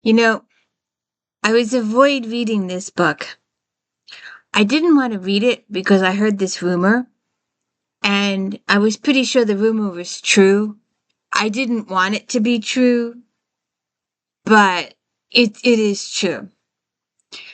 You know, I was avoid reading this book. I didn't want to read it because I heard this rumor, and I was pretty sure the rumor was true. I didn't want it to be true, but it is true.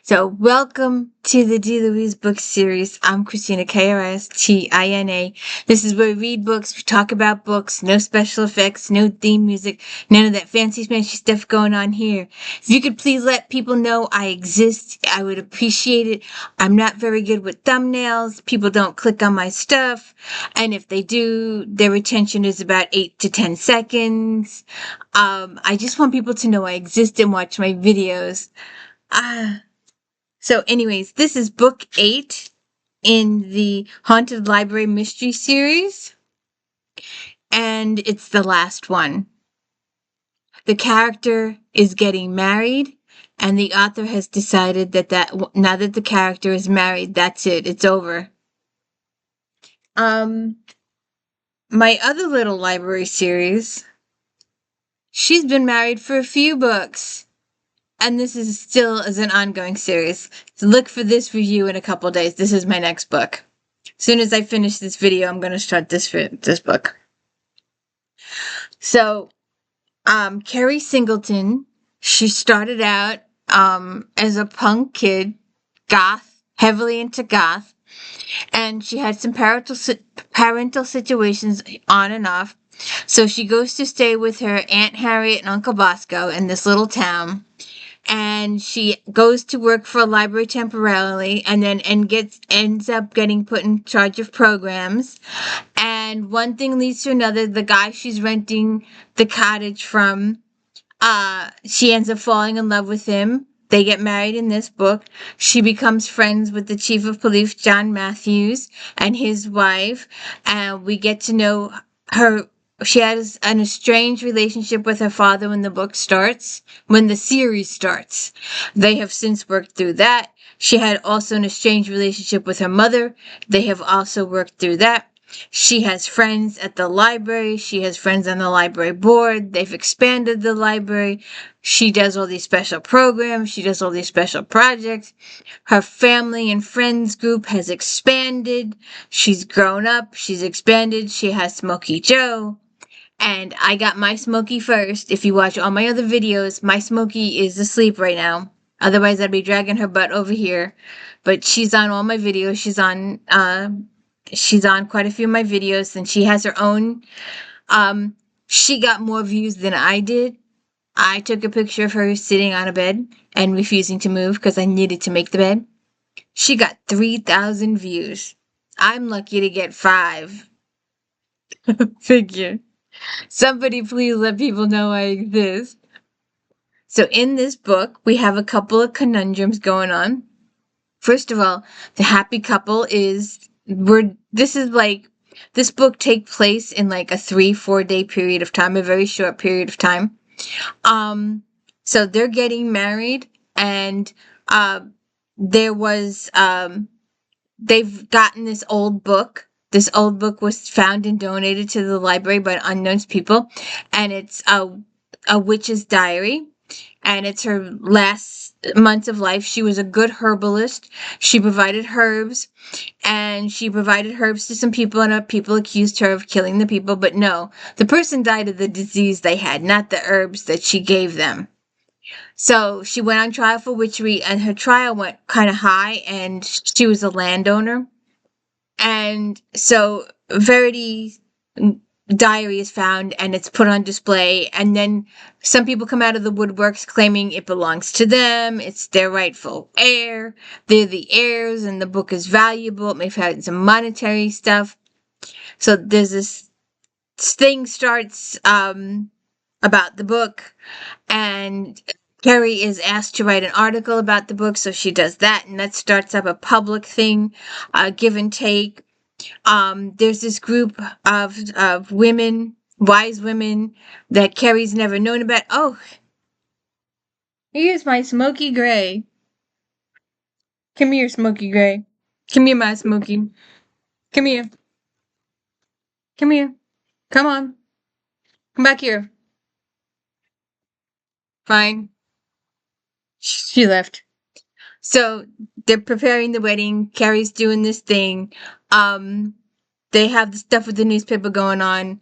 So, welcome to the D. Louise book series. I'm Christina, Kristina. This is where we read books, we talk about books, no special effects, no theme music, none of that fancy smashy stuff going on here. If you could please let people know I exist, I would appreciate it. I'm not very good with thumbnails. People don't click on my stuff. And if they do, their retention is about 8 to 10 seconds. I just want people to know I exist and watch my videos. So anyways, this is book 8 in the Haunted Library Mystery Series, and it's the last one. The character is getting married, and the author has decided that now that the character is married, that's it. It's over. Um, my other little library series, she's been married for a few books. And this is still as an ongoing series. So look for this review in a couple days. This is my next book. As soon as I finish this video, I'm going to start this book. So, Carrie Singleton, she started out as a punk kid, goth, heavily into goth, and she had some parental situations on and off. So she goes to stay with her Aunt Harriet and Uncle Bosco in this little town. And she goes to work for a library temporarily and then ends up getting put in charge of programs. And one thing leads to another. The guy she's renting the cottage from, she ends up falling in love with him. They get married in this book. She becomes friends with the chief of police, John Matthews, and his wife. And we get to know her. She has an estranged relationship with her father when the series starts. They have since worked through that. She had also an estranged relationship with her mother. They have also worked through that. She has friends at the library. She has friends on the library board. They've expanded the library. She does all these special programs. She does all these special projects. Her family and friends group has expanded. She's grown up. She's expanded. She has Smokey Joe. And I got my Smokey first. If you watch all my other videos, my Smokey is asleep right now. Otherwise, I'd be dragging her butt over here. But she's on all my videos. She's on quite a few of my videos, and she has her own. She got more views than I did. I took a picture of her sitting on a bed and refusing to move because I needed to make the bed. She got 3,000 views. I'm lucky to get 5. Figure. Somebody please let people know I exist. So in this book, we have a couple of conundrums going on. First of all, the happy couple this book takes place in like a 3-4 day period of time, a very short period of time. So they're getting married, and there was they've gotten this old book. This old book was found and donated to the library by unknown people, and it's a witch's diary, and it's her last months of life. She was a good herbalist. She provided herbs, and she provided herbs to some people, and people accused her of killing the people, but no, the person died of the disease they had, not the herbs that she gave them. So she went on trial for witchery, and her trial went kind of high, and she was a landowner. And so Verity's diary is found, and it's put on display, and then some people come out of the woodworks claiming it belongs to them, it's their rightful heir, they're the heirs, and the book is valuable, it may have had some monetary stuff. So there's this thing starts about the book, and Carrie is asked to write an article about the book, so she does that, and that starts up a public thing, give and take. There's this group of women, wise women, that Carrie's never known about. Oh, here's my Smoky Gray. Come here, Smoky Gray. Come here, my Smoky. Come here. Come here. Come on. Come back here. Fine. She left. So they're preparing the wedding. Carrie's doing this thing. Um, they have the stuff with the newspaper going on.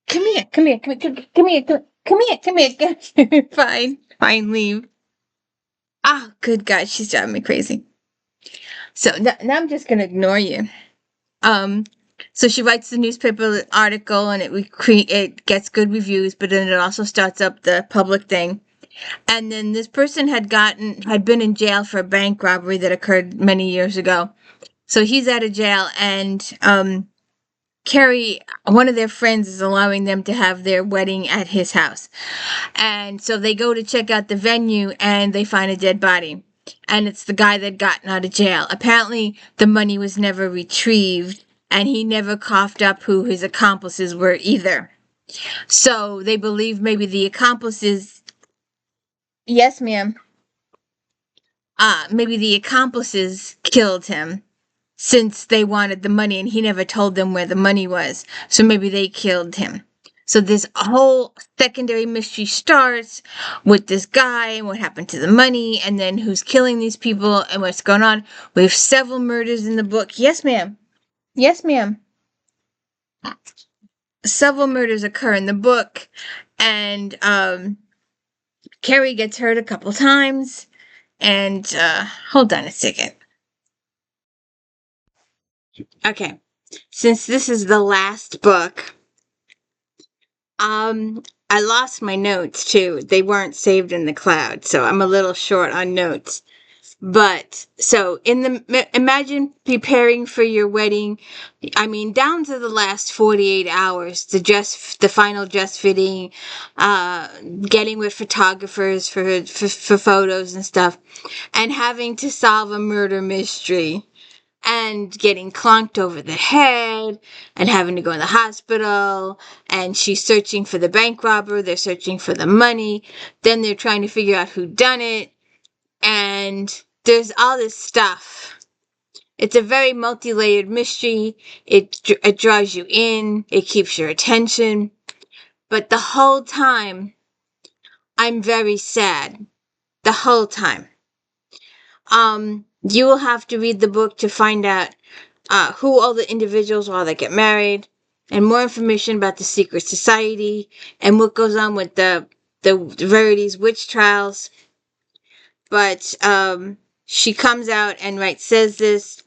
Come here, come here, come here, come here, come here, come here, come here. Fine, fine, leave. Ah, good God, she's driving me crazy. So now I'm just gonna ignore you. Um, so she writes the newspaper article, and it gets good reviews, but then it also starts up the public thing. And then this person had been in jail for a bank robbery that occurred many years ago. So he's out of jail, and Carrie, one of their friends, is allowing them to have their wedding at his house. And so they go to check out the venue, and they find a dead body. And it's the guy that gotten out of jail. Apparently, the money was never retrieved, and he never coughed up who his accomplices were either. So they believe maybe the accomplices. Yes, ma'am. Maybe the accomplices killed him since they wanted the money and he never told them where the money was. So maybe they killed him. So this whole secondary mystery starts with this guy and what happened to the money and then who's killing these people and what's going on. We have several murders in the book. Yes, ma'am. Yes, ma'am. Several murders occur in the book, and Carrie gets hurt a couple times. And hold on a second. Okay, since this is the last book, I lost my notes too. They weren't saved in the cloud, so I'm a little short on notes. But so imagine preparing for your wedding. I mean, down to the last 48 hours, the final dress fitting, getting with photographers for photos and stuff, and having to solve a murder mystery and getting clonked over the head and having to go in the hospital, and she's searching for the bank robber, they're searching for the money, then they're trying to figure out who done it, and there's all this stuff. It's a very multi-layered mystery. It draws you in, it keeps your attention, but the whole time I'm very sad. The whole time. You will have to read the book to find out who all the individuals are that get married, and more information about the secret society and what goes on with the Verity's witch trials. But she comes out and says this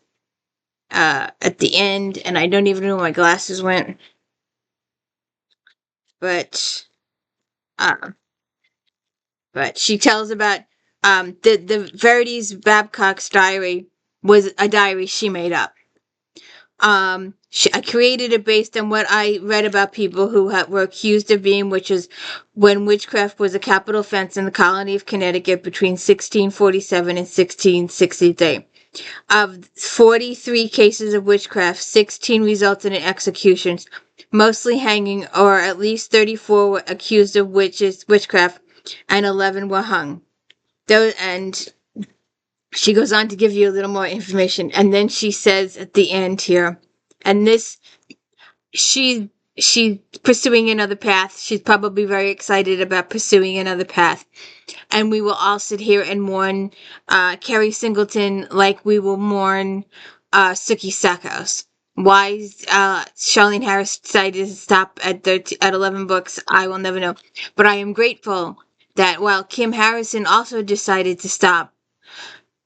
at the end, and I don't even know where my glasses went. But uh, she tells about the Verity's Babcock's diary was a diary she made up. I created it based on what I read about people who were accused of being witches when witchcraft was a capital offense in the colony of Connecticut between 1647 and 1663. Of 43 cases of witchcraft, 16 resulted in executions, mostly hanging, or at least 34 were accused of witchcraft, and 11 were hung. And she goes on to give you a little more information, and then she says at the end here, and this, she's pursuing another path. She's probably very excited about pursuing another path, and we will all sit here and mourn Carrie Singleton like we will mourn Sookie Stackhouse. Why Charlene Harris decided to stop at 11 books, I will never know. But I am grateful that while Kim Harrison also decided to stop,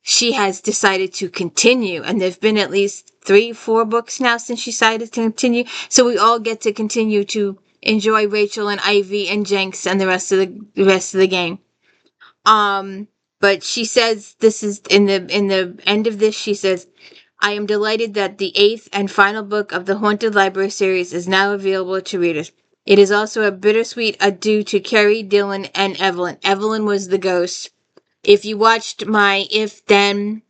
she has decided to continue, and there've been at least 3-4 books now since she decided to continue, so we all get to continue to enjoy Rachel and Ivy and Jenks and the rest of the gang. But she says, this is in the end of this, she says, I am delighted that the 8th and final book of the Haunted Library series is now available to readers. It is also a bittersweet adieu to Carrie, Dylan, and Evelyn. Evelyn was the ghost. If you watched my If Then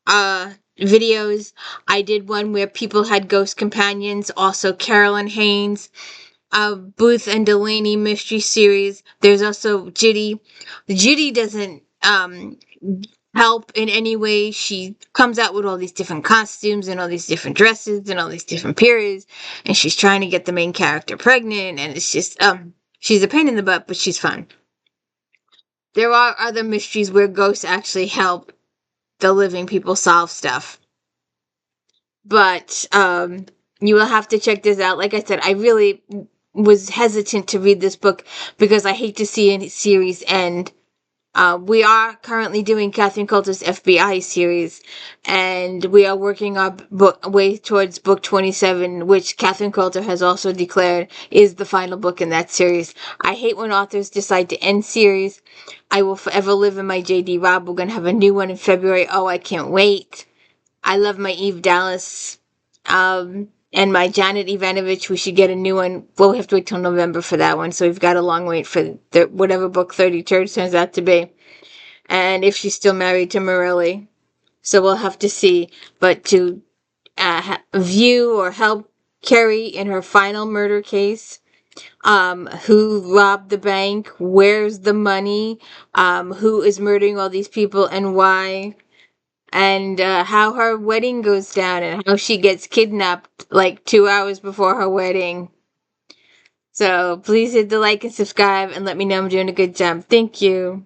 videos, I did one where people had ghost companions, also Carolyn Haynes, Booth and Delaney mystery series. There's also Judy. Judy doesn't help in any way. She comes out with all these different costumes and all these different dresses and all these different periods, and she's trying to get the main character pregnant, and it's just she's a pain in the butt, but she's fun. there are other mysteries where ghosts actually help the living people solve stuff. But you will have to check this out. Like I said, I really was hesitant to read this book because I hate to see a series end. We are currently doing Catherine Coulter's FBI series, and we are working our way towards book 27, which Catherine Coulter has also declared is the final book in that series. I hate when authors decide to end series. I will forever live in my J.D. Robb. We're going to have a new one in February. Oh, I can't wait. I love my Eve Dallas. And my Janet Ivanovich, we should get a new one. We'll have to wait till November for that one, so we've got a long wait for whatever book 30 turns out to be. And if she's still married to Morelli. So we'll have to see. But to view or help Carrie in her final murder case, who robbed the bank, where's the money, who is murdering all these people and why, and how her wedding goes down and how she gets kidnapped like 2 hours before her wedding. So please hit the like and subscribe and let me know I'm doing a good job. Thank you.